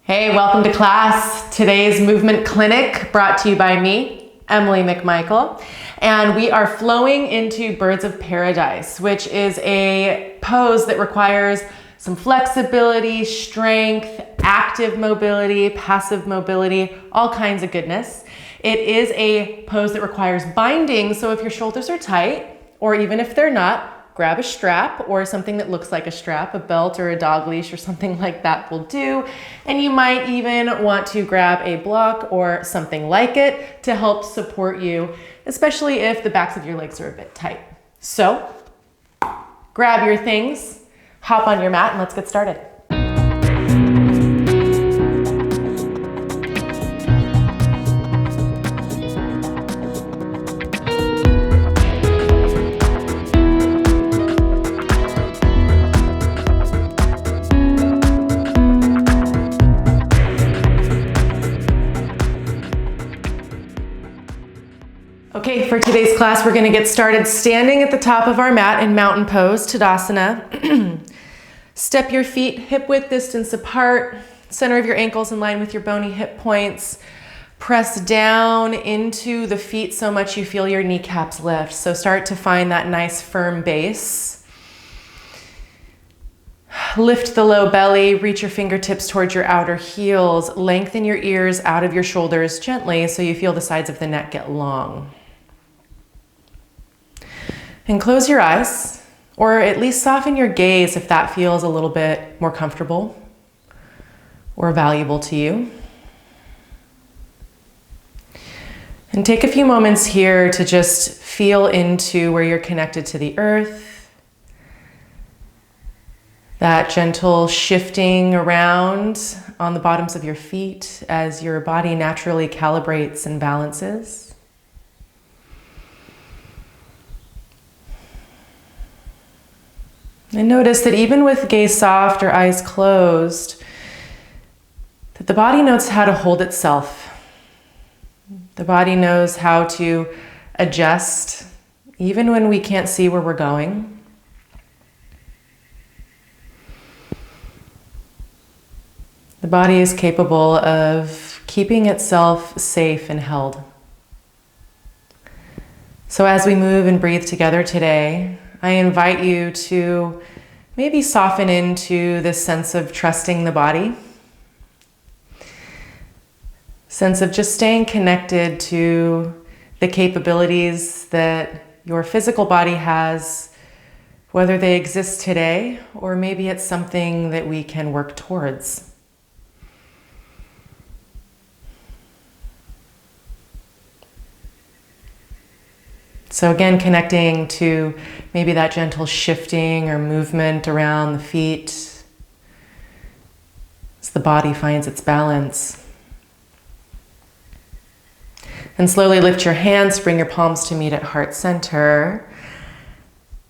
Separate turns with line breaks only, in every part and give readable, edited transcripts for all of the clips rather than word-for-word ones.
Hey, welcome to class. Today's movement clinic brought to you by me, Emily McMichael, and we are flowing into Birds of Paradise, which is a pose that requires some flexibility, strength, active mobility, passive mobility, all kinds of goodness. It is a pose that requires binding, so if your shoulders are tight, or even if they're not, grab a strap or something that looks like a strap, a belt or a dog leash or something like that will do. And you might even want to grab a block or something like it to help support you, especially if the backs of your legs are a bit tight. So grab your things, hop on your mat, and let's get started. Okay, for today's class, we're gonna get started standing at the top of our mat in mountain pose, Tadasana. Step your feet hip width distance apart, center of your ankles in line with your bony hip points. Press down into the feet so much you feel your kneecaps lift. So start to find that nice firm base. Lift the low belly, reach your fingertips towards your outer heels. Lengthen your ears out of your shoulders gently so you feel the sides of the neck get long. And close your eyes, or at least soften your gaze if that feels a little bit more comfortable or valuable to you. And take a few moments here to just feel into where you're connected to the earth. That gentle shifting around on the bottoms of your feet as your body naturally calibrates and balances. And notice that even with gaze soft or eyes closed, that the body knows how to hold itself. The body knows how to adjust, even when we can't see where we're going. The body is capable of keeping itself safe and held. So as we move and breathe together today, I invite you to maybe soften into this sense of trusting the body, sense of just staying connected to the capabilities that your physical body has, whether they exist today or maybe it's something that we can work towards. So again, connecting to maybe that gentle shifting or movement around the feet as the body finds its balance. And slowly lift your hands, bring your palms to meet at heart center,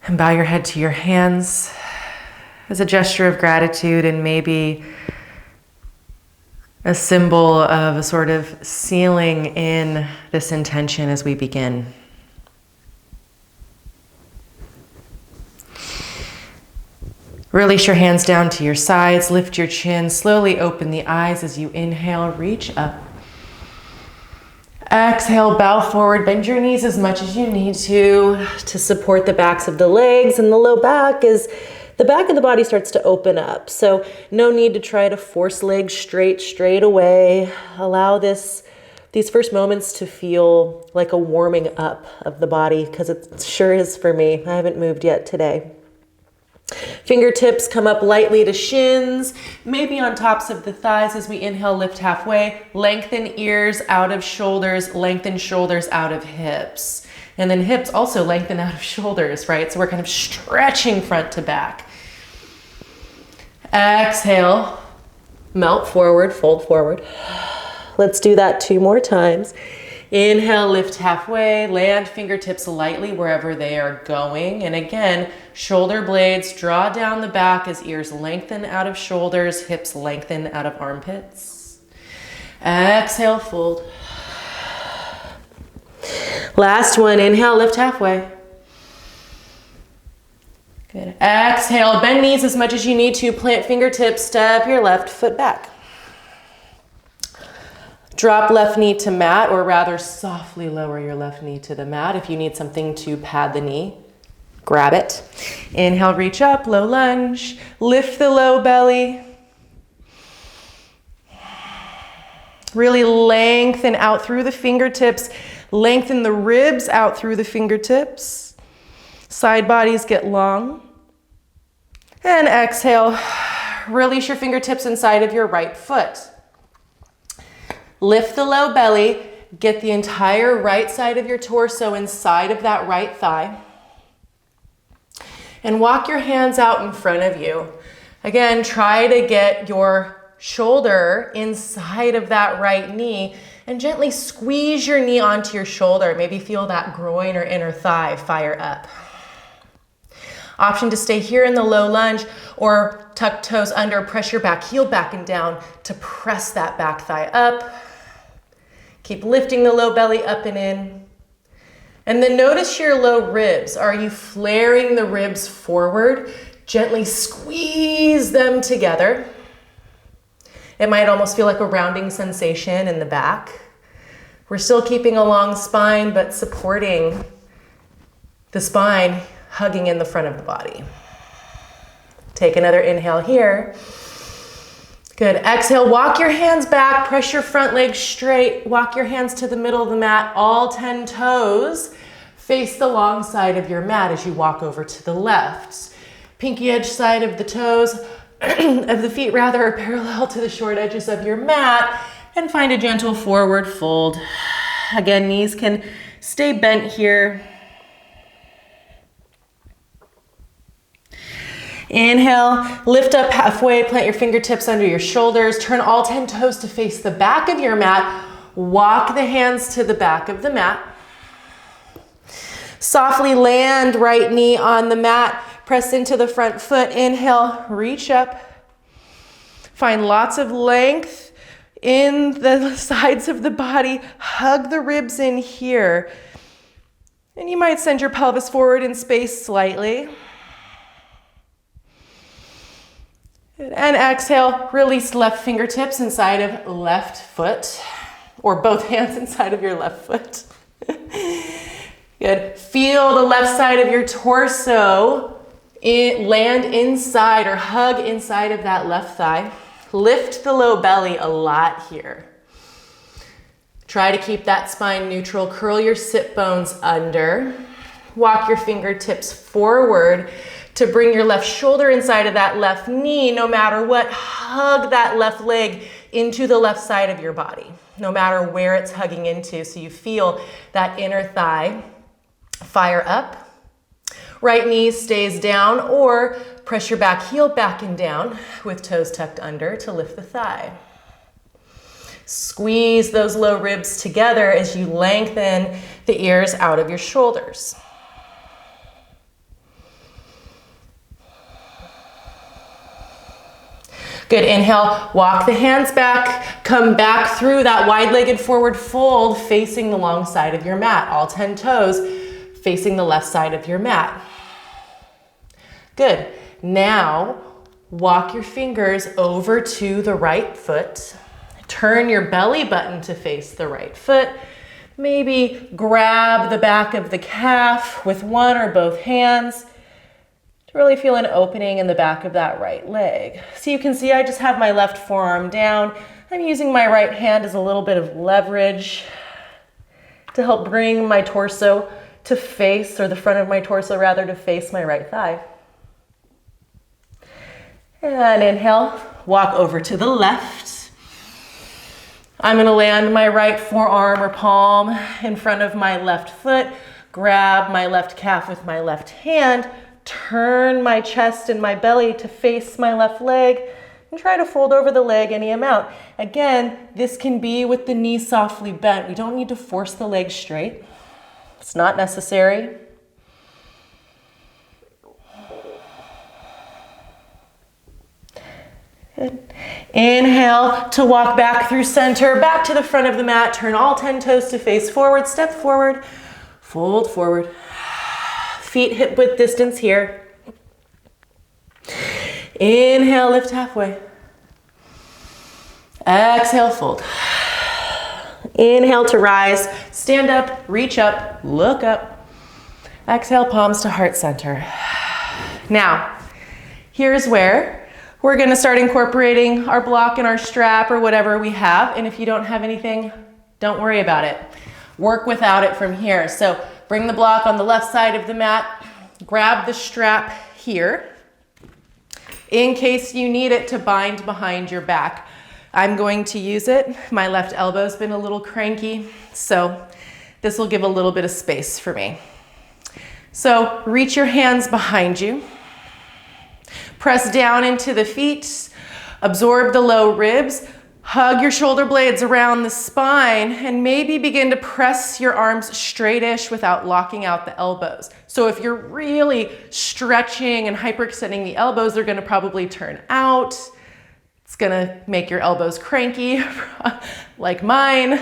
and bow your head to your hands as a gesture of gratitude and maybe a symbol of a sort of sealing in this intention as we begin. Release your hands down to your sides, lift your chin, slowly open the eyes as you inhale, reach up. Exhale, bow forward, bend your knees as much as you need to support the backs of the legs, and the low back is the back of the body starts to open up. So no need to try to force legs straight away. Allow these first moments to feel like a warming up of the body, because it sure is for me. I haven't moved yet today. Fingertips come up lightly to shins, maybe on tops of the thighs as we inhale, lift halfway. Lengthen ears out of shoulders, lengthen shoulders out of hips. And then hips also lengthen out of shoulders, right? So we're kind of stretching front to back. Exhale, melt forward, fold forward. Let's do that 2 more times. Inhale, lift halfway, land fingertips lightly wherever they are going. And again, shoulder blades draw down the back as ears lengthen out of shoulders, hips lengthen out of armpits. Exhale, fold. Last one, inhale, lift halfway. Good. Exhale, bend knees as much as you need to, plant fingertips, step your left foot back. Drop left knee to mat, or rather softly lower your left knee to the mat. If you need something to pad the knee, grab it. Inhale, reach up, low lunge. Lift the low belly. Really lengthen out through the fingertips. Lengthen the ribs out through the fingertips. Side bodies get long. And exhale, release your fingertips inside of your right foot. Lift the low belly, get the entire right side of your torso inside of that right thigh. And walk your hands out in front of you. Again, try to get your shoulder inside of that right knee and gently squeeze your knee onto your shoulder. Maybe feel that groin or inner thigh fire up. Option to stay here in the low lunge or tuck toes under, press your back heel back and down to press that back thigh up. Keep lifting the low belly up and in. And then notice your low ribs. Are you flaring the ribs forward? Gently squeeze them together. It might almost feel like a rounding sensation in the back. We're still keeping a long spine, but supporting the spine, hugging in the front of the body. Take another inhale here. Good. Exhale, walk your hands back, press your front leg straight, walk your hands to the middle of the mat, all 10 toes. Face the long side of your mat as you walk over to the left. Pinky edge side of the toes, of the feet rather, are parallel to the short edges of your mat, and find a gentle forward fold. Again, knees can stay bent here. Inhale, lift up halfway, plant your fingertips under your shoulders, turn all 10 toes to face the back of your mat, walk the hands to the back of the mat. Softly land right knee on the mat, press into the front foot, inhale, reach up. Find lots of length in the sides of the body, hug the ribs in here. And you might send your pelvis forward in space slightly. And exhale, release left fingertips inside of left foot, or both hands inside of your left foot. Good. Feel the left side of your torso land inside or hug inside of that left thigh. Lift the low belly a lot here. Try to keep that spine neutral. Curl your sit bones under. Walk your fingertips forward to bring your left shoulder inside of that left knee. No matter what, hug that left leg into the left side of your body, no matter where it's hugging into, so you feel that inner thigh fire up. Right knee stays down, or press your back heel back and down with toes tucked under to lift the thigh. Squeeze those low ribs together as you lengthen the ears out of your shoulders. Good. Inhale, walk the hands back, come back through that wide-legged forward fold facing the long side of your mat, all 10 toes facing the left side of your mat. Good. Now, walk your fingers over to the right foot. Turn your belly button to face the right foot. Maybe grab the back of the calf with one or both hands to really feel an opening in the back of that right leg. So you can see I just have my left forearm down. I'm using my right hand as a little bit of leverage to help bring my torso to face, or the front of my torso rather, to face my right thigh. And inhale, walk over to the left. I'm gonna land my right forearm or palm in front of my left foot, grab my left calf with my left hand, turn my chest and my belly to face my left leg, and try to fold over the leg any amount. Again, this can be with the knee softly bent. We don't need to force the leg straight. It's not necessary. Good. Inhale to walk back through center, back to the front of the mat. Turn all 10 toes to face forward, step forward, fold forward. Feet hip width distance here. Inhale, lift halfway. Exhale, fold. Inhale to rise, stand up, reach up, look up. Exhale, palms to heart center. Now, here's where we're gonna start incorporating our block and our strap or whatever we have. And if you don't have anything, don't worry about it. Work without it from here. So bring the block on the left side of the mat, grab the strap here in case you need it to bind behind your back. I'm going to use it. My left elbow's been a little cranky, so this will give a little bit of space for me. So reach your hands behind you. Press down into the feet, absorb the low ribs, hug your shoulder blades around the spine, and maybe begin to press your arms straightish without locking out the elbows. So if you're really stretching and hyperextending the elbows, they're gonna probably turn out. It's gonna make your elbows cranky, like mine.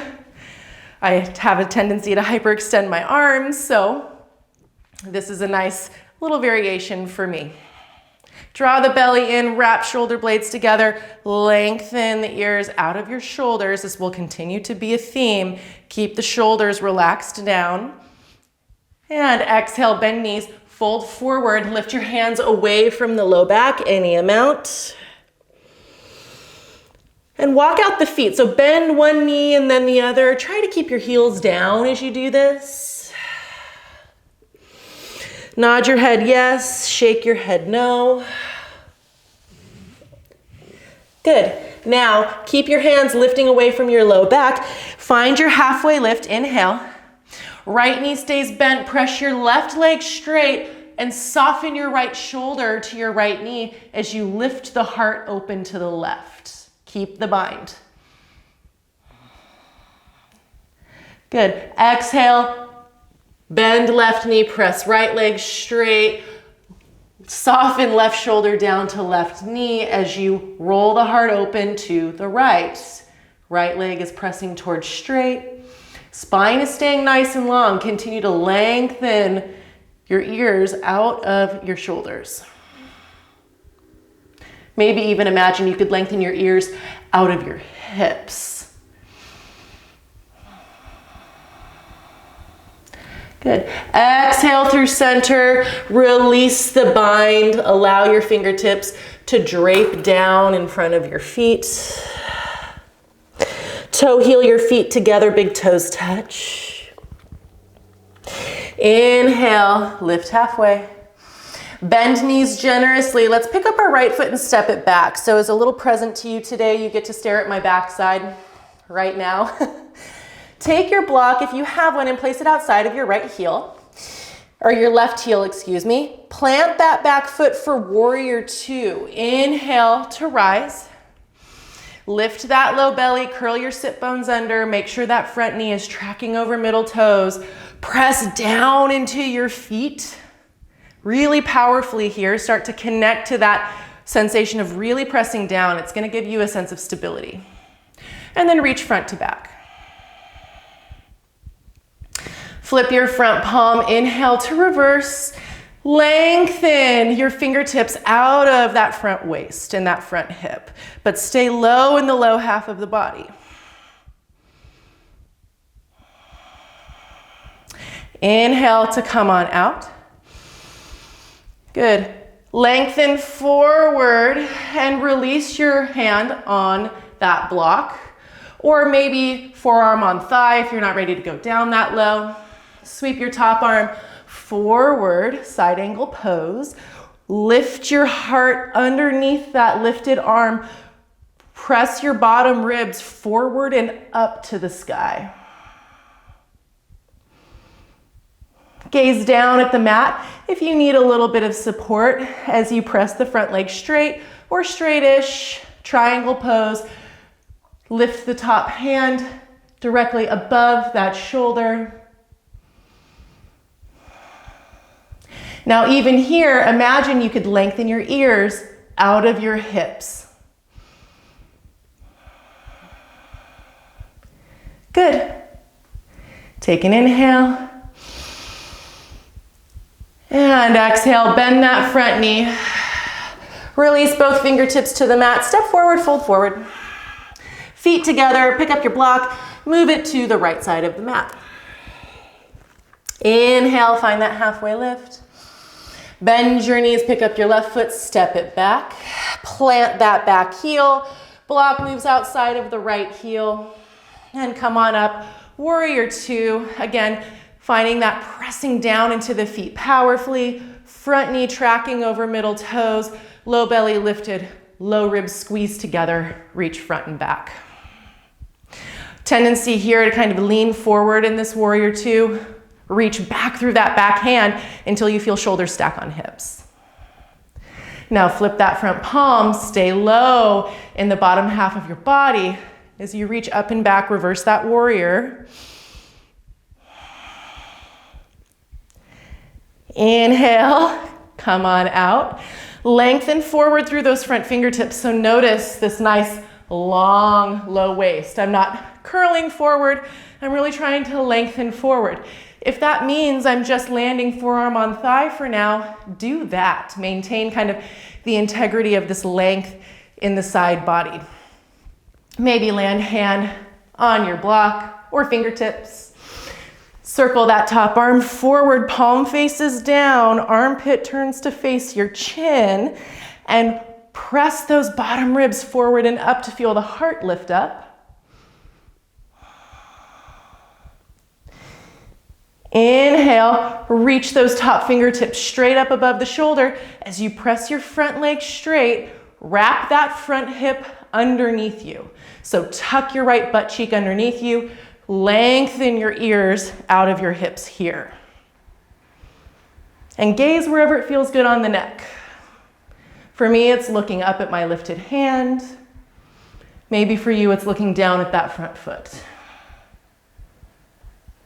I have a tendency to hyperextend my arms, so this is a nice little variation for me. Draw the belly in, wrap shoulder blades together, lengthen the ears out of your shoulders. This will continue to be a theme. Keep the shoulders relaxed down. And exhale, bend knees, fold forward, lift your hands away from the low back, any amount. And walk out the feet. So bend one knee and then the other. Try to keep your heels down as you do this. Nod your head yes, shake your head no. Good. Now, keep your hands lifting away from your low back. Find your halfway lift, inhale. Right knee stays bent, press your left leg straight and soften your right shoulder to your right knee as you lift the heart open to the left. Keep the bind. Good. Exhale, bend left knee, press right leg straight. Soften left shoulder down to left knee as you roll the heart open to the right. Right leg is pressing towards straight. Spine is staying nice and long. Continue to lengthen your ears out of your shoulders. Maybe even imagine you could lengthen your ears out of your hips. Good. Exhale through center, release the bind, allow your fingertips to drape down in front of your feet. Toe heel your feet together, big toes touch. Inhale, lift halfway. Bend knees generously. Let's pick up our right foot and step it back. So as a little present to you today, you get to stare at my backside right now. Take your block, if you have one, and place it outside of your right heel, or your left heel, excuse me. Plant that back foot for warrior two. Inhale to rise. Lift that low belly, curl your sit bones under, make sure that front knee is tracking over middle toes. Press down into your feet. Really powerfully here, start to connect to that sensation of really pressing down. It's gonna give you a sense of stability. And then reach front to back. Flip your front palm, inhale to reverse. Lengthen your fingertips out of that front waist and that front hip, but stay low in the low half of the body. Inhale to come on out. Good. Lengthen forward and release your hand on that block, or maybe forearm on thigh if you're not ready to go down that low. Sweep your top arm forward, side angle pose. Lift your heart underneath that lifted arm. Press your bottom ribs forward and up to the sky. Gaze down at the mat if you need a little bit of support as you press the front leg straight or straightish, triangle pose. Lift the top hand directly above that shoulder. Now even here, imagine you could lengthen your ears out of your hips. Good. Take an inhale. And exhale, bend that front knee. Release both fingertips to the mat. Step forward, fold forward. Feet together, pick up your block, move it to the right side of the mat. Inhale, find that halfway lift. Bend your knees, pick up your left foot, step it back. Plant that back heel. Block moves outside of the right heel. And come on up, warrior two. Again, finding that pressing down into the feet powerfully. Front knee tracking over middle toes. Low belly lifted, low ribs squeezed together. Reach front and back. Tendency here to kind of lean forward in this warrior two. Reach back through that back hand until you feel shoulders stack on hips. Now flip that front palm, stay low in the bottom half of your body. As you reach up and back, reverse that warrior. Inhale, come on out. Lengthen forward through those front fingertips. So notice this nice long low waist. I'm not curling forward. I'm really trying to lengthen forward. If that means I'm just landing forearm on thigh for now, do that. Maintain kind of the integrity of this length in the side body. Maybe land hand on your block or fingertips. Circle that top arm forward, palm faces down, armpit turns to face your chin, and press those bottom ribs forward and up to feel the heart lift up. Inhale, reach those top fingertips straight up above the shoulder. As you press your front leg straight, wrap that front hip underneath you. So tuck your right butt cheek underneath you. Lengthen your ears out of your hips here. And gaze wherever it feels good on the neck. For me, it's looking up at my lifted hand. Maybe for you, it's looking down at that front foot.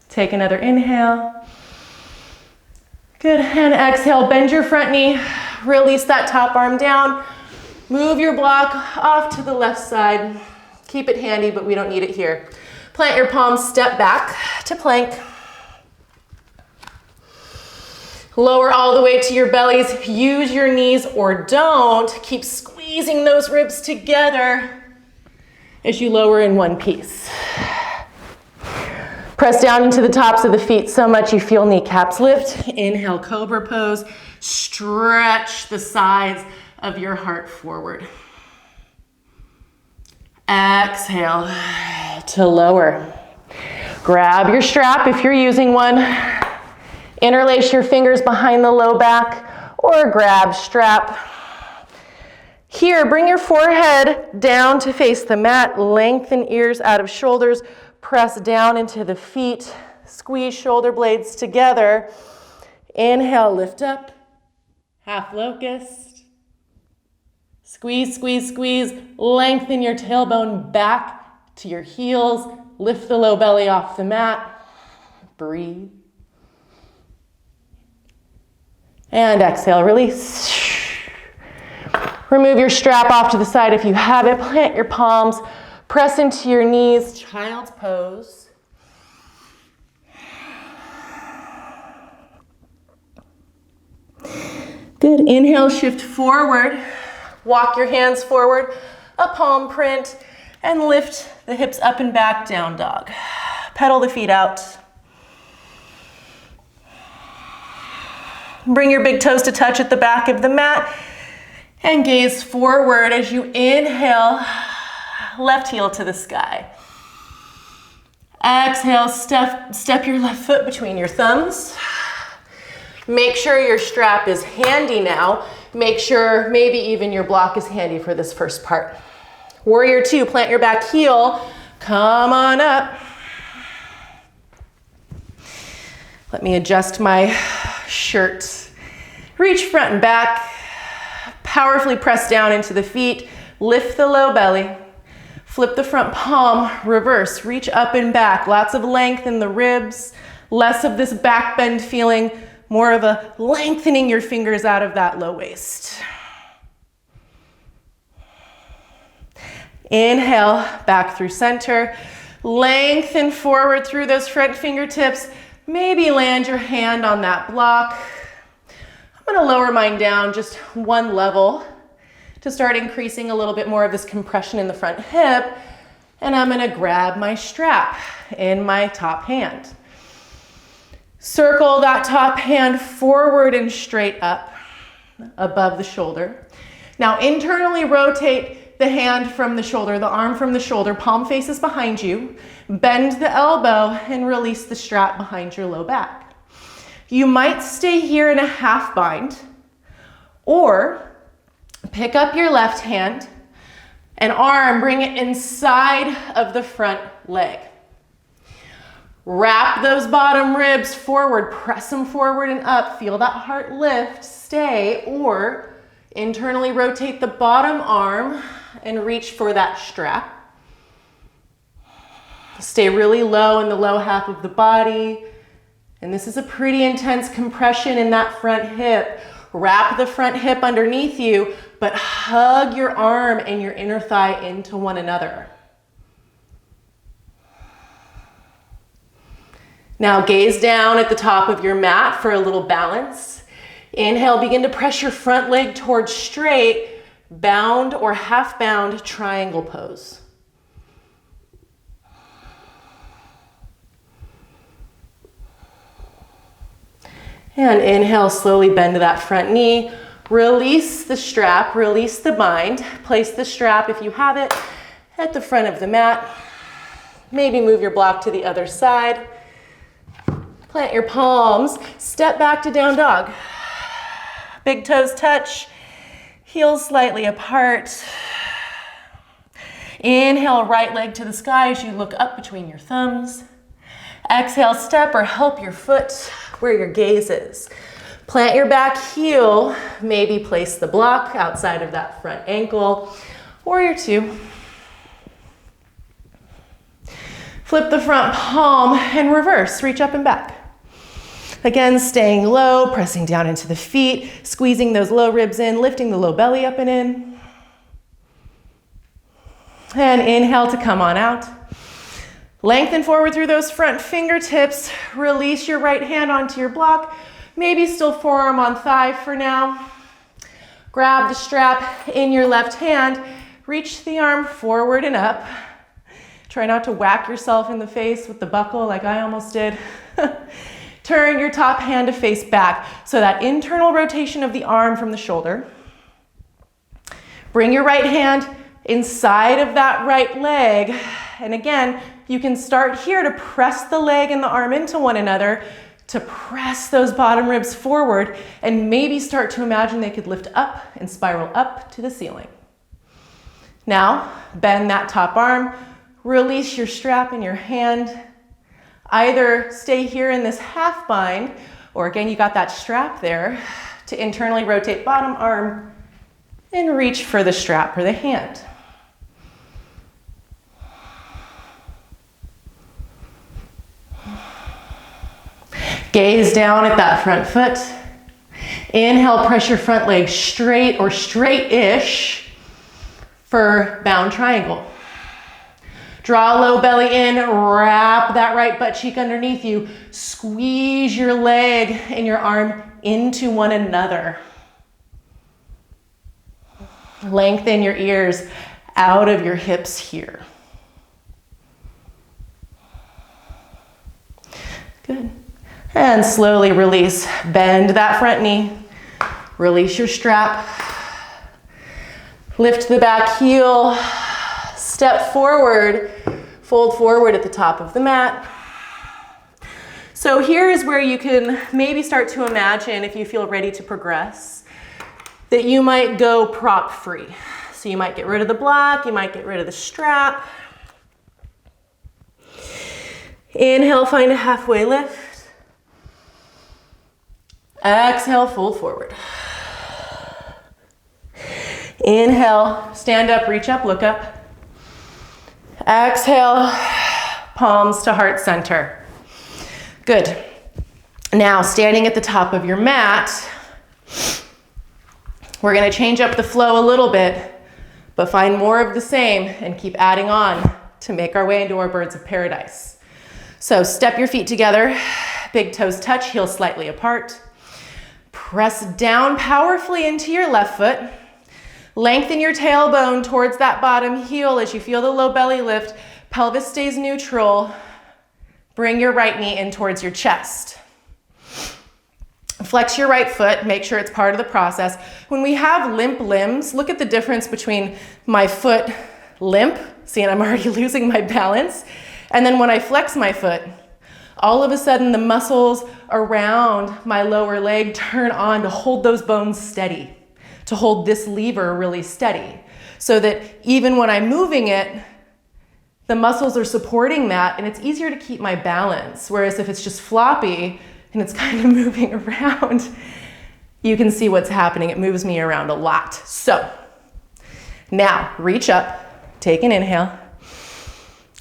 Take another inhale. Good, and exhale, bend your front knee, release that top arm down, move your block off to the left side. Keep it handy, but we don't need it here. Plant your palms, step back to plank. Lower all the way to your bellies. Use your knees or don't. Keep squeezing those ribs together as you lower in one piece. Press down into the tops of the feet so much you feel kneecaps lift. Inhale, cobra pose. Stretch the sides of your heart forward. Exhale to lower. Grab your strap if you're using one. Interlace your fingers behind the low back or grab strap. Here, bring your forehead down to face the mat. Lengthen ears out of shoulders. Press down into the feet. Squeeze shoulder blades together. Inhale, lift up. Half locust. Squeeze, squeeze, squeeze. Lengthen your tailbone back to your heels. Lift the low belly off the mat. Breathe. And exhale, release. Remove your strap off to the side if you have it. Plant your palms. Press into your knees, child's pose. Good, inhale, shift forward. Walk your hands forward, a palm print, and lift the hips up and back, down dog. Pedal the feet out. Bring your big toes to touch at the back of the mat and gaze forward as you inhale. Left heel to the sky. Exhale, step your left foot between your thumbs. Make sure your strap is handy now. Make sure maybe even your block is handy for this first part. Warrior two, plant your back heel. Come on up. Let me adjust my shirt. Reach front and back. Powerfully press down into the feet. Lift the low belly. Flip the front palm, reverse, reach up and back. Lots of length in the ribs, less of this back bend feeling, more of a lengthening your fingers out of that low waist. Inhale, back through center. Lengthen forward through those front fingertips. Maybe land your hand on that block. I'm gonna lower mine down just one level to start increasing a little bit more of this compression in the front hip. and I'm gonna grab my strap in my top hand. Circle that top hand forward and straight up above the shoulder. Now internally rotate the hand from the shoulder, the arm from the shoulder, palm faces behind you. Bend the elbow and release the strap behind your low back. You might stay here in a half bind, or pick up your left hand and arm, bring it inside of the front leg. Wrap those bottom ribs forward, press them forward and up. Feel that heart lift, stay, or internally rotate the bottom arm and reach for that strap. Stay really low in the low half of the body. And this is a pretty intense compression in that front hip. Wrap the front hip underneath you, but hug your arm and your inner thigh into one another. Now gaze down at the top of your mat for a little balance. Inhale, begin to press your front leg towards straight, bound or half bound triangle pose. And inhale, slowly bend that front knee. Release the strap, release the bind. Place the strap, if you have it, at the front of the mat. Maybe move your block to the other side. Plant your palms, step back to down dog. Big toes touch, heels slightly apart. Inhale, right leg to the sky as you look up between your thumbs. Exhale, step or help your foot where your gaze is. Plant your back heel, maybe place the block outside of that front ankle. Warrior two. Flip the front palm and reverse, reach up and back. Again, staying low, pressing down into the feet, squeezing those low ribs in, lifting the low belly up and in. And inhale to come on out. Lengthen forward through those front fingertips. Release your right hand onto your block. Maybe still forearm on thigh for now. Grab the strap in your left hand. Reach the arm forward and up. Try not to whack yourself in the face with the buckle like I almost did. Turn your top hand to face back. So that internal rotation of the arm from the shoulder. Bring your right hand inside of that right leg. And again, you can start here to press the leg and the arm into one another, to press those bottom ribs forward, and maybe start to imagine they could lift up and spiral up to the ceiling. Now, bend that top arm, release your strap in your hand. Either stay here in this half bind, or again, you got that strap there, to internally rotate bottom arm and reach for the strap or the hand. Gaze down at that front foot. Inhale, press your front leg straight or straight-ish for bound triangle. Draw low belly in, wrap that right butt cheek underneath you. Squeeze your leg and your arm into one another. Lengthen your ears out of your hips here. Good. And slowly release. Bend that front knee. Release your strap. Lift the back heel. Step forward. Fold forward at the top of the mat. So here is where you can maybe start to imagine, if you feel ready to progress, that you might go prop free. So you might get rid of the block. You might get rid of the strap. Inhale, find a halfway lift. Exhale, fold forward. Inhale, stand up, reach up, look up. Exhale, palms to heart center. Good. Now, standing at the top of your mat, we're going to change up the flow a little bit, but find more of the same and keep adding on to make our way into our birds of paradise. So step your feet together, big toes touch, heels slightly apart. Press down powerfully into your left foot. Lengthen your tailbone towards that bottom heel as you feel the low belly lift. Pelvis stays neutral. Bring your right knee in towards your chest. Flex your right foot, make sure it's part of the process. When we have limp limbs, look at the difference between my foot limp, see, and I'm already losing my balance, and then when I flex my foot, all of a sudden the muscles around my lower leg turn on to hold those bones steady, to hold this lever really steady, so that even when I'm moving it, the muscles are supporting that and it's easier to keep my balance. Whereas if it's just floppy and it's kind of moving around, you can see what's happening. It moves me around a lot. So now reach up, take an inhale.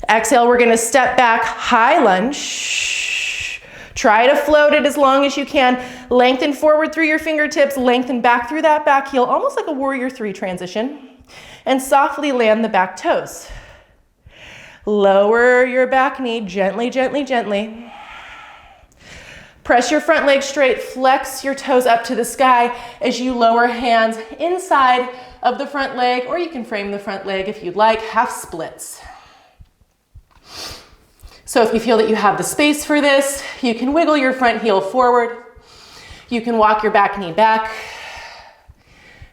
Exhale, we're gonna step back, high lunge. Try to float it as long as you can. Lengthen forward through your fingertips, lengthen back through that back heel, almost like a warrior 3 transition. And softly land the back toes. Lower your back knee, gently, gently, gently. Press your front leg straight, flex your toes up to the sky as you lower hands inside of the front leg, or you can frame the front leg if you'd like, half splits. So if you feel that you have the space for this, you can wiggle your front heel forward. You can walk your back knee back.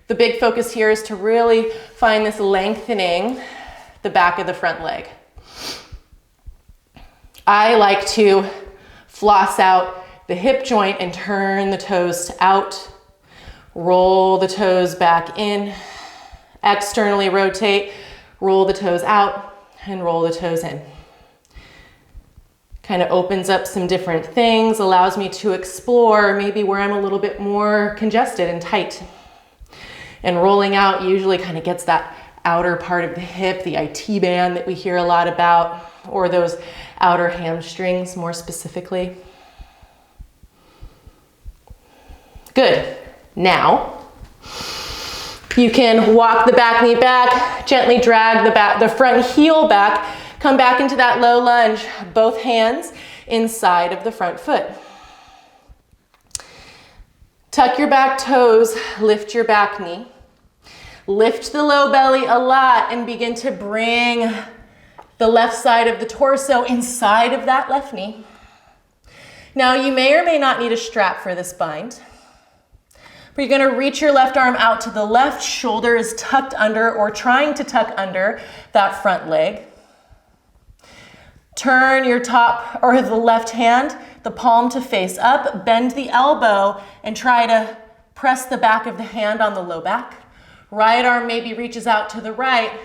The big focus here is to really find this lengthening the back of the front leg. I like to floss out the hip joint and turn the toes out. Roll the toes back in. Externally rotate, roll the toes out, and roll the toes in. Kind of opens up some different things, allows me to explore maybe where I'm a little bit more congested and tight. And rolling out usually kind of gets that outer part of the hip, the IT band that we hear a lot about, or those outer hamstrings more specifically. Good. Now, you can walk the back knee back, gently drag the front heel back, come back into that low lunge, both hands inside of the front foot. Tuck your back toes, lift your back knee. Lift the low belly a lot and begin to bring the left side of the torso inside of that left knee. Now you may or may not need a strap for this bind. But you're gonna reach your left arm out to the left, shoulder is tucked under or trying to tuck under that front leg. Turn your top or the left hand, the palm to face up, bend the elbow and try to press the back of the hand on the low back. Right arm maybe reaches out to the right,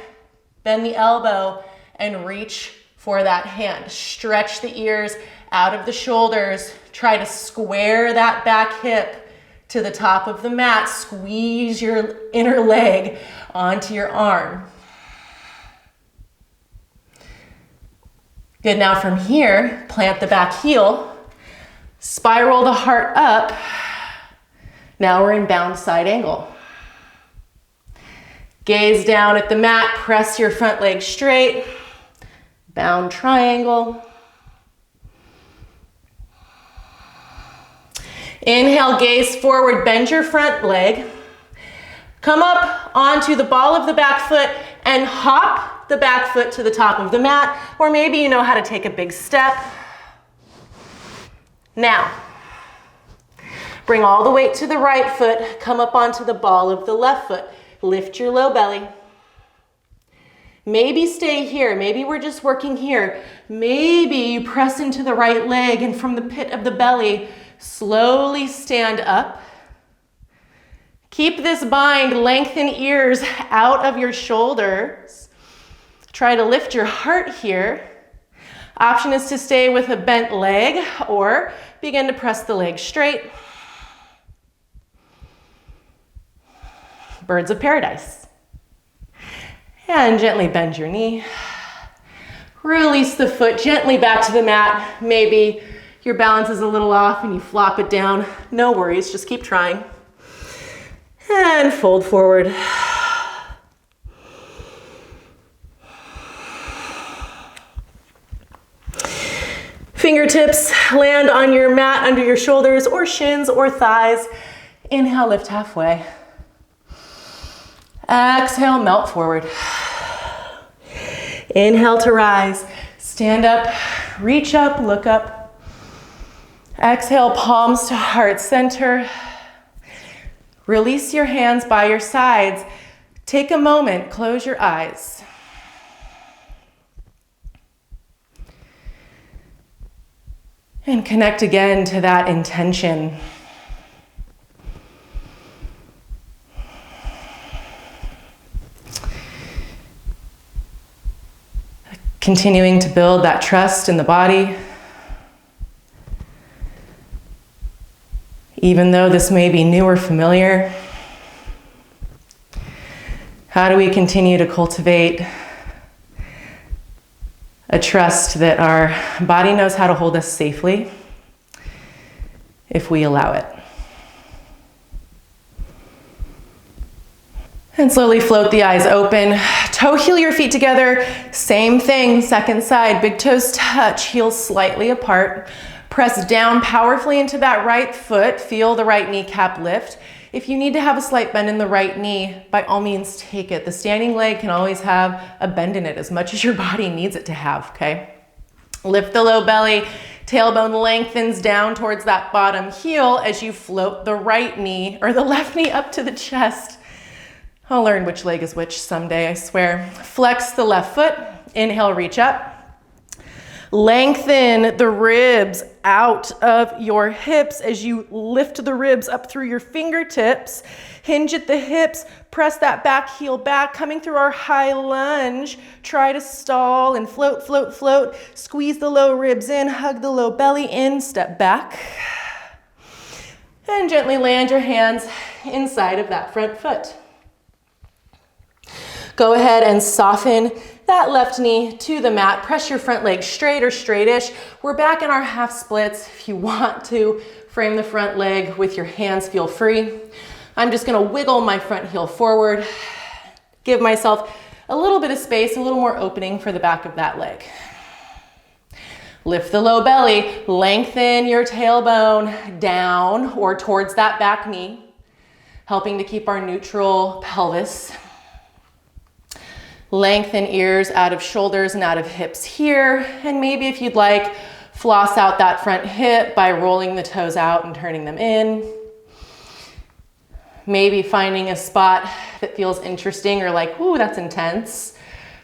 bend the elbow and reach for that hand. Stretch the ears out of the shoulders. Try to square that back hip to the top of the mat. Squeeze your inner leg onto your arm. Good, now from here, plant the back heel, spiral the heart up. Now we're in bound side angle. Gaze down at the mat, press your front leg straight, bound triangle. Inhale, gaze forward, bend your front leg. Come up onto the ball of the back foot and hop the back foot to the top of the mat, or maybe you know how to take a big step. Now, bring all the weight to the right foot, come up onto the ball of the left foot. Lift your low belly. Maybe stay here. Maybe we're just working here. Maybe you press into the right leg and from the pit of the belly, slowly stand up. Keep this bind, lengthen ears out of your shoulders. Try to lift your heart here. Option is to stay with a bent leg or begin to press the leg straight. Birds of paradise. And gently bend your knee. Release the foot gently back to the mat. Maybe your balance is a little off and you flop it down. No worries, just keep trying. And fold forward. Fingertips land on your mat under your shoulders or shins or thighs. Inhale, lift halfway. Exhale, melt forward. Inhale to rise. Stand up, reach up, look up. Exhale, palms to heart center. Release your hands by your sides. Take a moment, close your eyes. And connect again to that intention. Continuing to build that trust in the body. Even though this may be new or familiar, how do we continue to cultivate a trust that our body knows how to hold us safely if we allow it? And slowly float the eyes open. Toe heel your feet together. Same thing, second side. Big toes touch, heels slightly apart. Press down powerfully into that right foot. Feel the right kneecap lift. If you need to have a slight bend in the right knee, by all means take it. The standing leg can always have a bend in it as much as your body needs it to have, okay? Lift the low belly. Tailbone lengthens down towards that bottom heel as you float the right knee or the left knee up to the chest. I'll learn which leg is which someday, I swear. Flex the left foot. Inhale, reach up. Lengthen the ribs out of your hips as you lift the ribs up through your fingertips. Hinge at the hips, press that back heel back, coming through our high lunge. Try to stall and float, float, float. Squeeze the low ribs in, hug the low belly in, step back. And gently land your hands inside of that front foot. Go ahead and soften that left knee to the mat. Press your front leg straight or straightish. We're back in our half splits. If you want to frame the front leg with your hands, feel free. I'm just gonna wiggle my front heel forward, give myself a little bit of space, a little more opening for the back of that leg. Lift the low belly, lengthen your tailbone down or towards that back knee, helping to keep our neutral pelvis. Lengthen ears out of shoulders and out of hips here. And maybe if you'd like, floss out that front hip by rolling the toes out and turning them in. Maybe finding a spot that feels interesting or like, ooh, that's intense.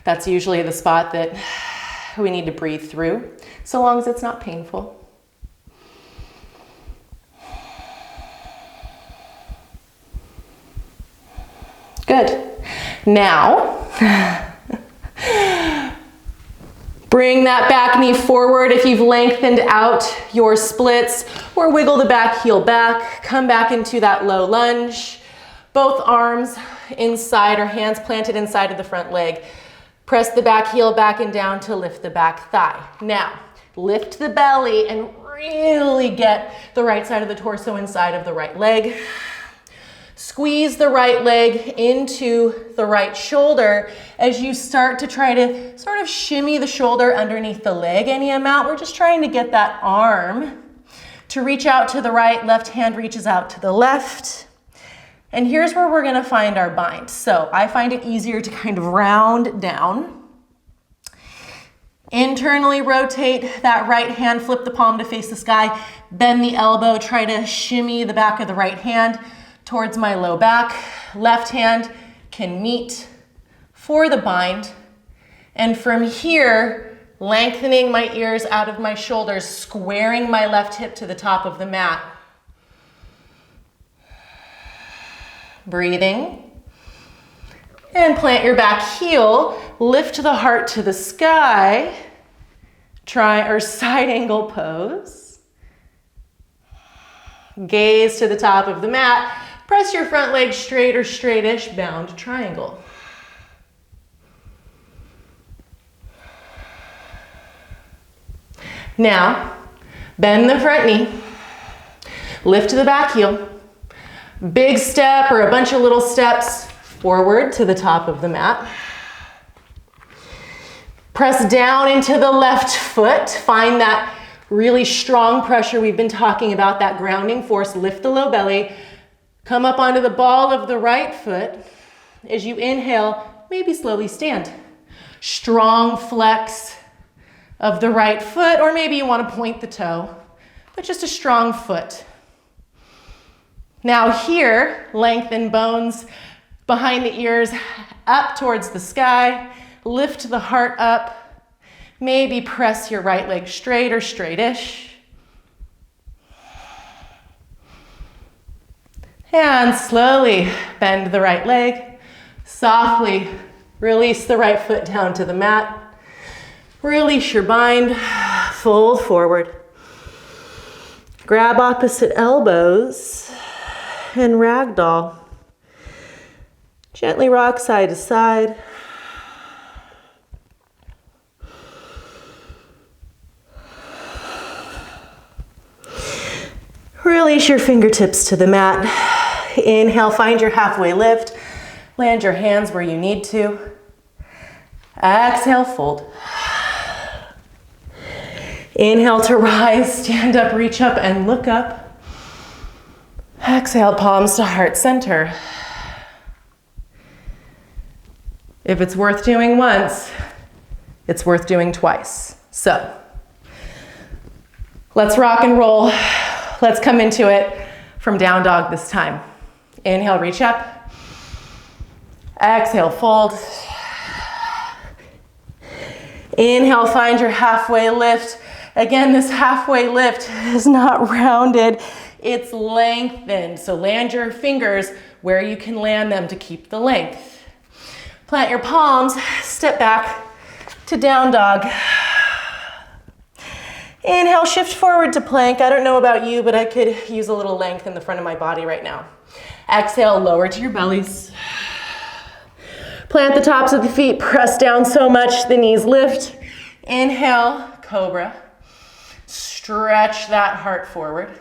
That's usually the spot that we need to breathe through, so long as it's not painful. Good. Now, bring that back knee forward if you've lengthened out your splits, or wiggle the back heel back. Come back into that low lunge. Both arms inside or hands planted inside of the front leg. Press the back heel back and down to lift the back thigh. Now, lift the belly and really get the right side of the torso inside of the right leg. Squeeze the right leg into the right shoulder as you start to try to sort of shimmy the shoulder underneath the leg any amount. We're just trying to get that arm to reach out to the right, left hand reaches out to the left. And here's where we're gonna find our bind. So I find it easier to kind of round down. Internally rotate that right hand, flip the palm to face the sky, bend the elbow, try to shimmy the back of the right hand towards my low back. Left hand can meet for the bind. And from here, lengthening my ears out of my shoulders, squaring my left hip to the top of the mat. Breathing. And plant your back heel, lift the heart to the sky. Try our side angle pose. Gaze to the top of the mat. Press your front leg straight or straightish, bound triangle. Now, bend the front knee, lift the back heel, big step or a bunch of little steps forward to the top of the mat. Press down into the left foot, find that really strong pressure we've been talking about, that grounding force. Lift the low belly. Come up onto the ball of the right foot. As you inhale, maybe slowly stand. Strong flex of the right foot, or maybe you want to point the toe, but just a strong foot. Now here, lengthen bones behind the ears up towards the sky. Lift the heart up. Maybe press your right leg straight or straightish. And slowly bend the right leg. Softly release the right foot down to the mat. Release your bind. Fold forward. Grab opposite elbows and ragdoll. Gently rock side to side. Release your fingertips to the mat. Inhale, find your halfway lift. Land your hands where you need to. Exhale, fold. Inhale to rise, stand up, reach up, and look up. Exhale, palms to heart center. If it's worth doing once, it's worth doing twice. So, let's rock and roll. Let's come into it from down dog this time. Inhale, reach up. Exhale, fold. Inhale, find your halfway lift. Again, this halfway lift is not rounded, it's lengthened. So land your fingers where you can land them to keep the length. Plant your palms, step back to down dog. Inhale, shift forward to plank. I don't know about you, but I could use a little length in the front of my body right now. Exhale, lower to your bellies. Plant the tops of the feet, press down so much the knees lift. Inhale, cobra. Stretch that heart forward.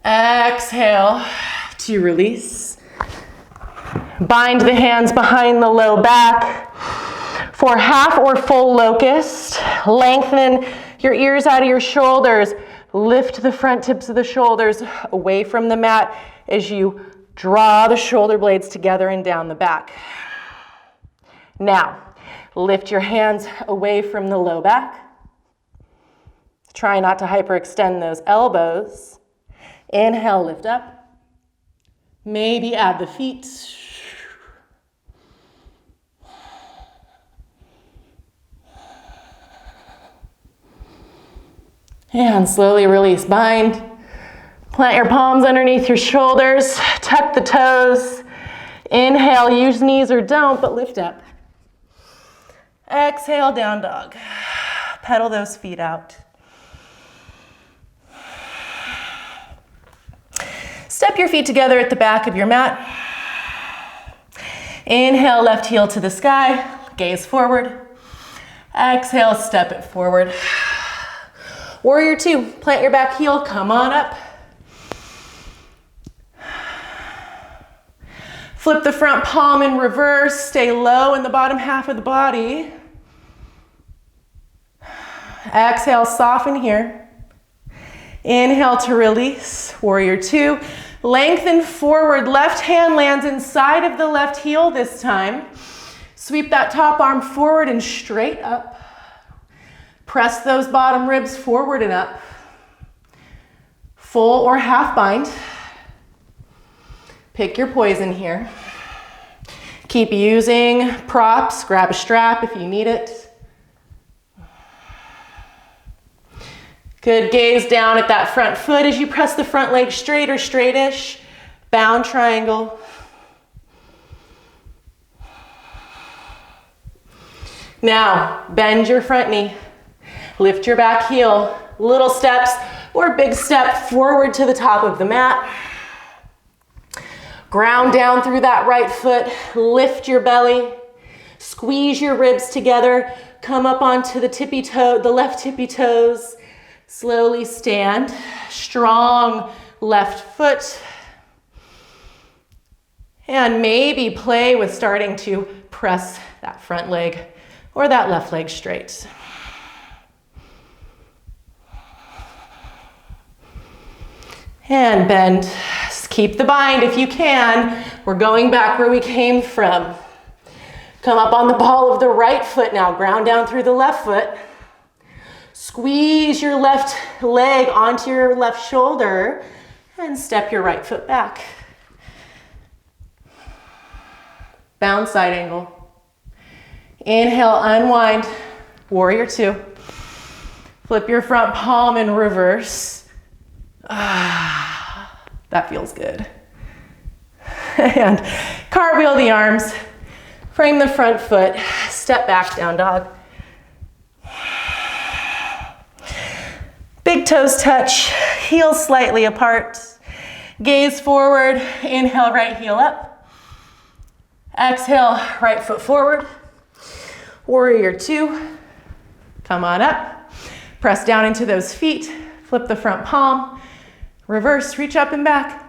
Exhale to release. Bind the hands behind the low back. For half or full locust, lengthen your ears out of your shoulders. Lift the front tips of the shoulders away from the mat as you draw the shoulder blades together and down the back. Now, lift your hands away from the low back. Try not to hyperextend those elbows. Inhale, lift up. Maybe add the feet. And slowly release, bind. Plant your palms underneath your shoulders, tuck the toes. Inhale, use knees or don't, but lift up. Exhale, down dog. Pedal those feet out. Step your feet together at the back of your mat. Inhale, left heel to the sky, gaze forward. Exhale, step it forward. Warrior two, plant your back heel, come on up. Flip the front palm in reverse, stay low in the bottom half of the body. Exhale, soften here. Inhale to release, warrior two. Lengthen forward, left hand lands inside of the left heel this time. Sweep that top arm forward and straight up. Press those bottom ribs forward and up. Full or half bind. Pick your poison here. Keep using props. Grab a strap if you need it. Good, gaze down at that front foot as you press the front leg straight or straightish. Bound triangle. Now, bend your front knee. Lift your back heel. Little steps or big step forward to the top of the mat. Ground down through that right foot. Lift your belly. Squeeze your ribs together. Come up onto the tippy toe, the left tippy toes. Slowly stand. Strong left foot. And maybe play with starting to press that front leg or that left leg straight. And bend. Just keep the bind if you can. We're going back where we came from. Come up on the ball of the right foot now. Ground down through the left foot. Squeeze your left leg onto your left shoulder and step your right foot back. Bound side angle. Inhale, unwind. Warrior two. Flip your front palm in reverse. That feels good. And cartwheel the arms. Frame the front foot. Step back, down dog. Big toes touch. Heels slightly apart. Gaze forward. Inhale, right heel up. Exhale, right foot forward. Warrior two. Come on up. Press down into those feet. Flip the front palm. Reverse, reach up and back.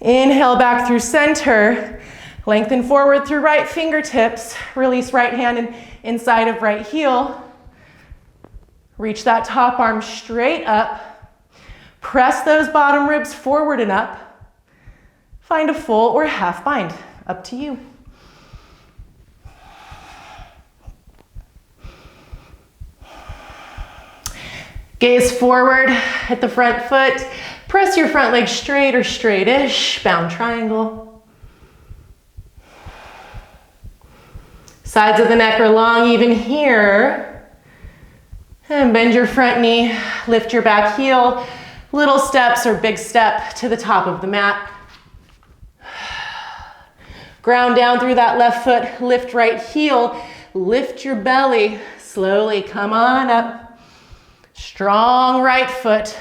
Inhale back through center. Lengthen forward through right fingertips. Release right hand and inside of right heel. Reach that top arm straight up. Press those bottom ribs forward and up. Find a full or half bind. Up to you. Gaze forward at the front foot. Press your front leg straight or straightish. Bound triangle. Sides of the neck are long even here. And bend your front knee. Lift your back heel. Little steps or big step to the top of the mat. Ground down through that left foot. Lift right heel. Lift your belly. Slowly come on up. Strong right foot.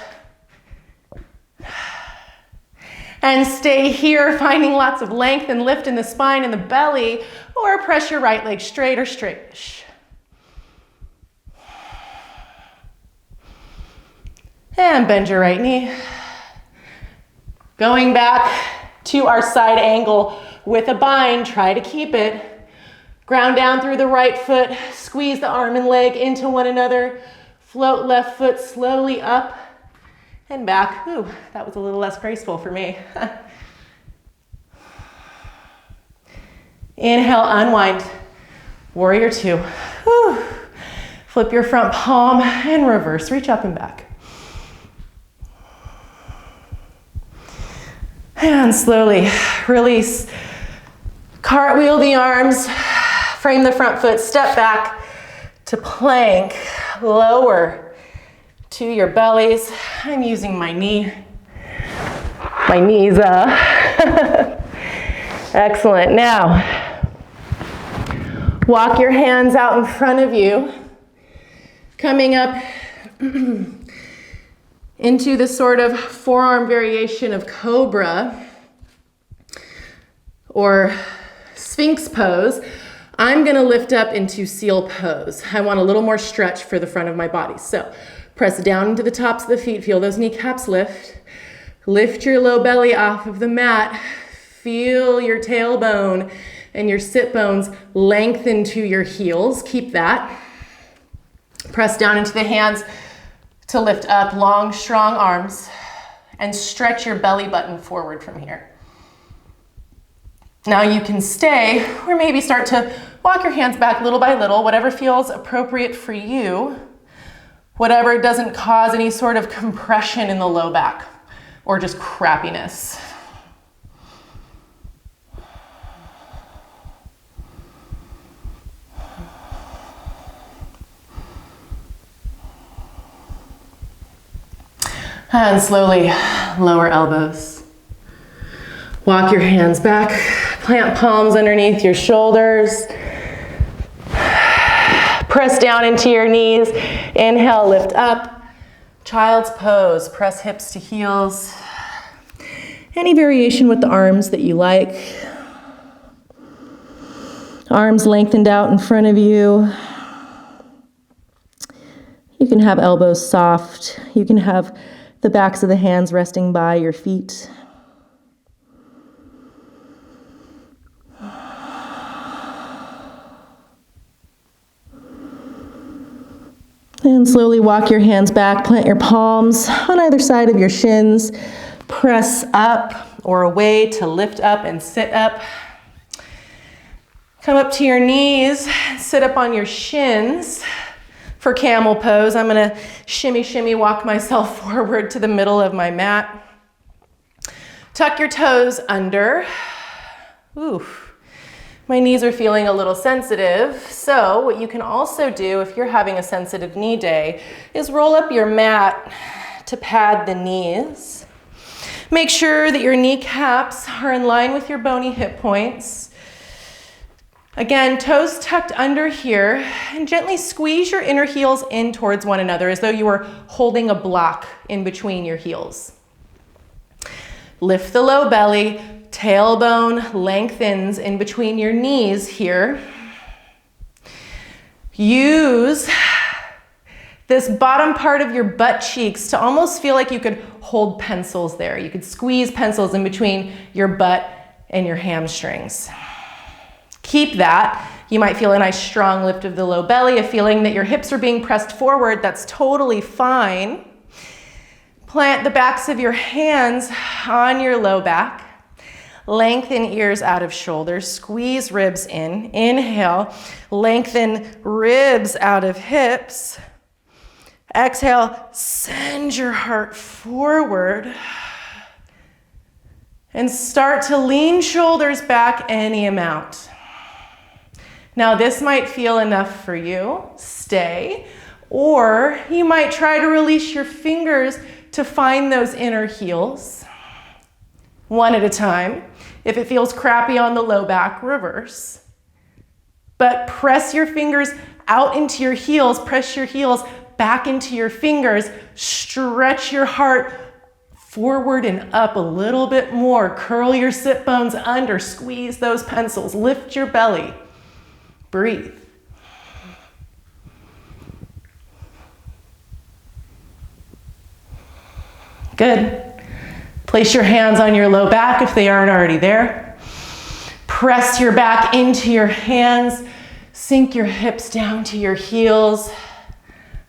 And stay here, finding lots of length and lift in the spine and the belly, or press your right leg straight or straightish. And bend your right knee. Going back to our side angle with a bind, try to keep it. Ground down through the right foot, squeeze the arm and leg into one another. Float left foot slowly up and back. Ooh, that was a little less graceful for me. Inhale, unwind. Warrior two. Whew. Flip your front palm and reverse. Reach up and back. And slowly release. Cartwheel the arms. Frame the front foot. Step back to plank. Lower to your bellies. I'm using my knees. Excellent. Now, walk your hands out in front of you, coming up into the sort of forearm variation of cobra or Sphinx pose. I'm gonna lift up into seal pose. I want a little more stretch for the front of my body. So press down into the tops of the feet, feel those kneecaps lift. Lift your low belly off of the mat. Feel your tailbone and your sit bones lengthen to your heels. Keep that. Press down into the hands to lift up long, strong arms and stretch your belly button forward from here. Now you can stay or maybe start to walk your hands back little by little, whatever feels appropriate for you, whatever doesn't cause any sort of compression in the low back or just crappiness. And slowly lower elbows. Walk your hands back, plant palms underneath your shoulders. Press down into your knees. Inhale, lift up. Child's pose, press hips to heels. Any variation with the arms that you like. Arms lengthened out in front of you. You can have elbows soft. You can have the backs of the hands resting by your feet. And slowly walk your hands back, plant your palms on either side of your shins, press up or a way to lift up and sit up. Come up to your knees, sit up on your shins for camel pose. I'm gonna shimmy, shimmy, walk myself forward to the middle of my mat. Tuck your toes under. Oof. My knees are feeling a little sensitive. So what you can also do if you're having a sensitive knee day is roll up your mat to pad the knees. Make sure that your kneecaps are in line with your bony hip points. Again, toes tucked under here, and gently squeeze your inner heels in towards one another as though you were holding a block in between your heels. Lift the low belly, tailbone lengthens in between your knees here. Use this bottom part of your butt cheeks to almost feel like you could hold pencils there. You could squeeze pencils in between your butt and your hamstrings. Keep that. You might feel a nice strong lift of the low belly, a feeling that your hips are being pressed forward. That's totally fine. Plant the backs of your hands on your low back. Lengthen ears out of shoulders. Squeeze ribs in. Inhale. Lengthen ribs out of hips. Exhale. Send your heart forward. And start to lean shoulders back any amount. Now this might feel enough for you, stay, or you might try to release your fingers to find those inner heels. One at a time. If it feels crappy on the low back, reverse. But press your fingers out into your heels, press your heels back into your fingers, stretch your heart forward and up a little bit more. Curl your sit bones under, squeeze those pencils, lift your belly. Breathe. Good. Place your hands on your low back if they aren't already there. Press your back into your hands. Sink your hips down to your heels.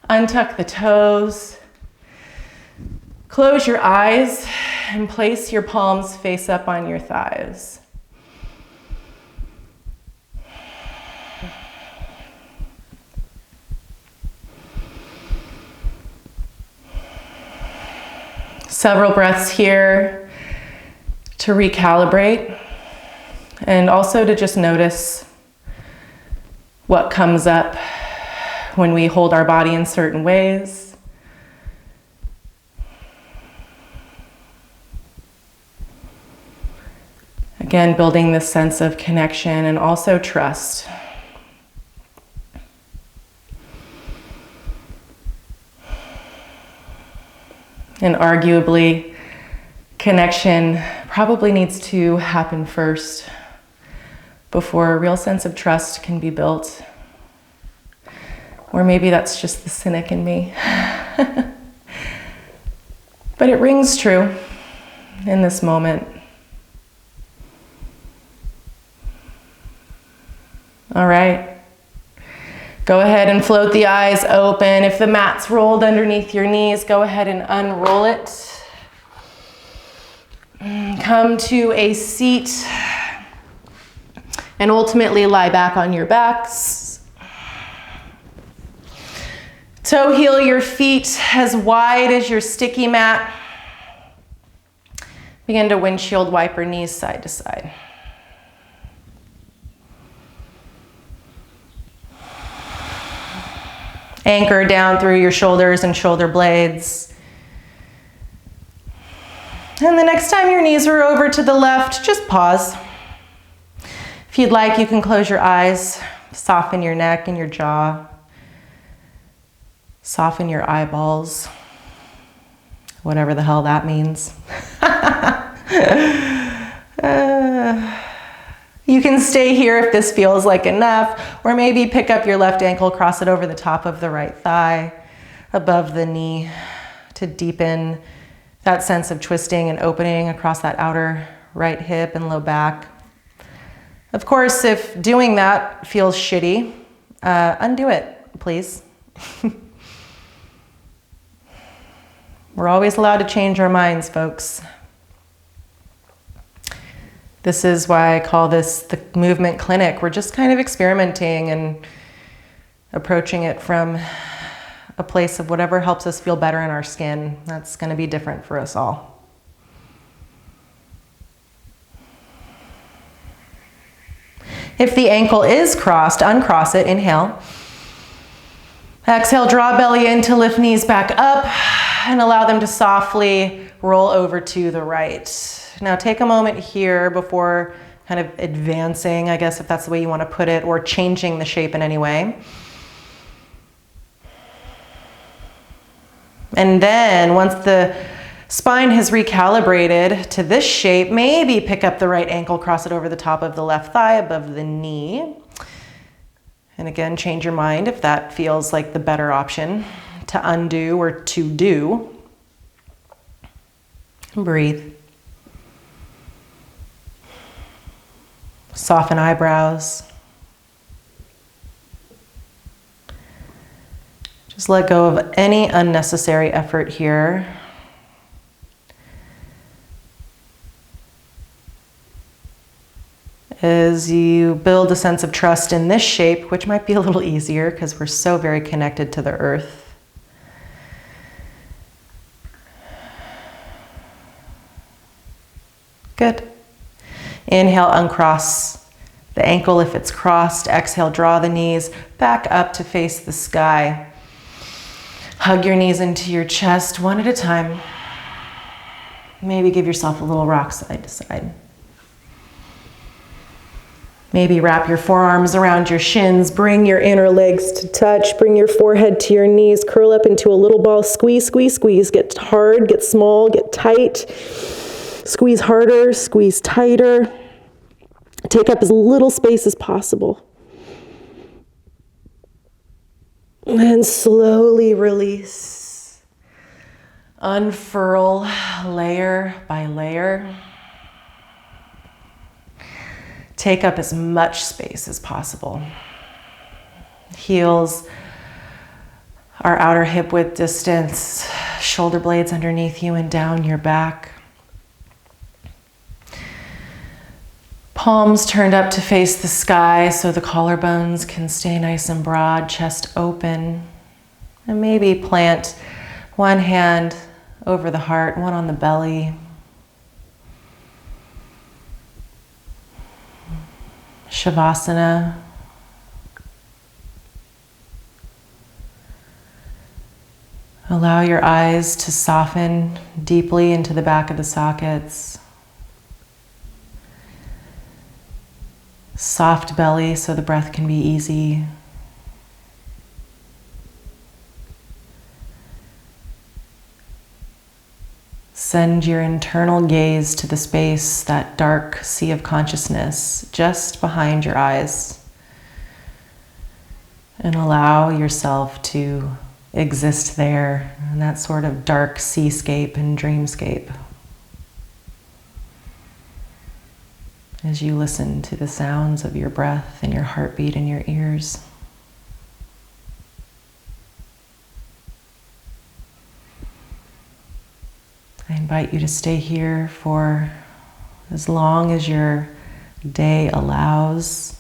Untuck the toes. Close your eyes and place your palms face up on your thighs. Several breaths here to recalibrate and also to just notice what comes up when we hold our body in certain ways. Again, building this sense of connection and also trust. And arguably, connection probably needs to happen first before a real sense of trust can be built. Or maybe that's just the cynic in me. But it rings true in this moment. All right. Go ahead and float the eyes open. If the mat's rolled underneath your knees, go ahead and unroll it. Come to a seat and ultimately lie back on your backs. Toe heel your feet as wide as your sticky mat. Begin to windshield wiper knees side to side. Anchor down through your shoulders and shoulder blades. And the next time your knees are over to the left, just pause. If you'd like, you can close your eyes, soften your neck and your jaw, soften your eyeballs, whatever the hell that means. You can stay here if this feels like enough, or maybe pick up your left ankle, cross it over the top of the right thigh, above the knee, to deepen that sense of twisting and opening across that outer right hip and low back. Of course, if doing that feels shitty, undo it, please. We're always allowed to change our minds, folks. This is why I call this the movement clinic. We're just kind of experimenting and approaching it from a place of whatever helps us feel better in our skin. That's going to be different for us all. If the ankle is crossed, uncross it, inhale. Exhale, draw belly in to lift knees back up and allow them to softly roll over to the right. Now take a moment here before kind of advancing, I guess if that's the way you want to put it, or changing the shape in any way. And then once the spine has recalibrated to this shape, maybe pick up the right ankle, cross it over the top of the left thigh above the knee. And again, change your mind if that feels like the better option to undo or to do. Breathe. Soften eyebrows. Just let go of any unnecessary effort here. As you build a sense of trust in this shape, which might be a little easier because we're so very connected to the earth. Good. Inhale, uncross the ankle if it's crossed. Exhale, draw the knees back up to face the sky. Hug your knees into your chest one at a time. Maybe give yourself a little rock side to side. Maybe wrap your forearms around your shins. Bring your inner legs to touch. Bring your forehead to your knees. Curl up into a little ball. Squeeze, squeeze, squeeze. Get hard, get small, get tight. Squeeze harder, squeeze tighter. Take up as little space as possible. And slowly release. Unfurl layer by layer. Take up as much space as possible. Heels are outer hip width distance, shoulder blades underneath you and down your back. Palms turned up to face the sky so the collarbones can stay nice and broad, chest open. And maybe plant one hand over the heart, one on the belly. Shavasana. Allow your eyes to soften deeply into the back of the sockets. Soft belly so the breath can be easy. Send your internal gaze to the space, that dark sea of consciousness just behind your eyes. And allow yourself to exist there in that sort of dark seascape and dreamscape. As you listen to the sounds of your breath and your heartbeat in your ears. I invite you to stay here for as long as your day allows.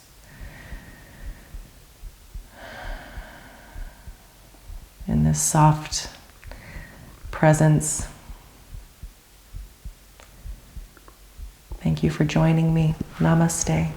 In this soft presence. Thank you for joining me. Namaste.